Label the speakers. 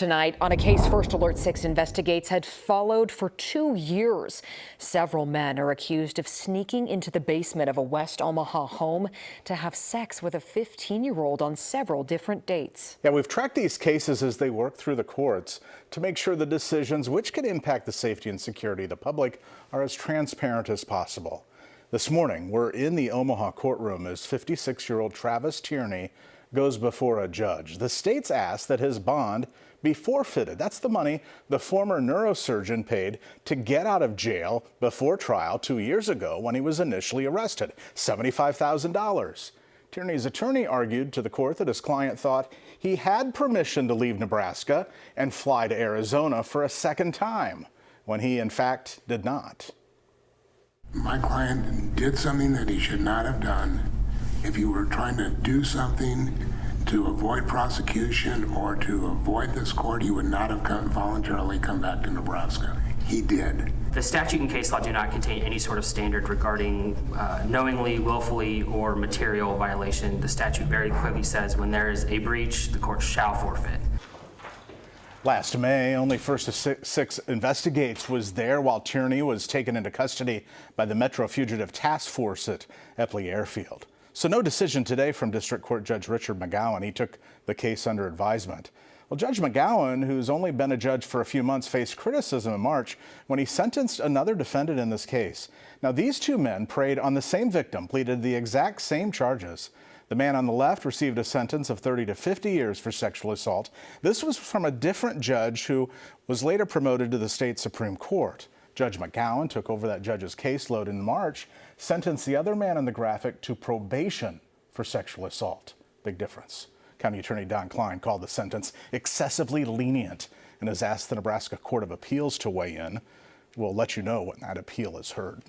Speaker 1: Tonight, on a case First Alert 6 investigates had followed for 2 years. Several men are accused of sneaking into the basement of a West Omaha home to have sex with a 15-year-old on several different dates.
Speaker 2: Yeah, we've tracked these cases as they work through the courts to make sure the decisions which could impact the safety and security of the public are as transparent as possible. This morning, we're in the Omaha courtroom as 56-year-old Travis Tierney goes before a judge. The state's asked that his bond be forfeited. That's the money the former neurosurgeon paid to get out of jail before trial 2 years ago when he was initially arrested, $75,000. Tierney's attorney argued to the court that his client thought he had permission to leave Nebraska and fly to Arizona for a second time, when he in fact did not.
Speaker 3: My client did something that he should not have done. If you were trying to do something to avoid prosecution or to avoid this court, he would not have voluntarily come back to Nebraska. He did.
Speaker 4: The statute and case law do not contain any sort of standard regarding knowingly, willfully, or material violation. The statute very clearly says when there is a breach, the court shall forfeit.
Speaker 2: Last May, only First 6 Investigates was there while Tierney was taken into custody by the Metro Fugitive Task Force at Epley Airfield. So no decision today from District Court Judge Richard McGowan. He took the case under advisement. Well, Judge McGowan, who's only been a judge for a few months, faced criticism in March when he sentenced another defendant in this case. Now, these two men preyed on the same victim, pleaded the exact same charges. The man on the left received a sentence of 30 to 50 years for sexual assault. This was from a different judge who was later promoted to the state Supreme Court. Judge McGowan took over that judge's caseload in March, sentenced the other man in the graphic to probation for sexual assault. Big difference. County Attorney Don Klein called the sentence excessively lenient and has asked the Nebraska Court of Appeals to weigh in. We'll let you know when that appeal is heard.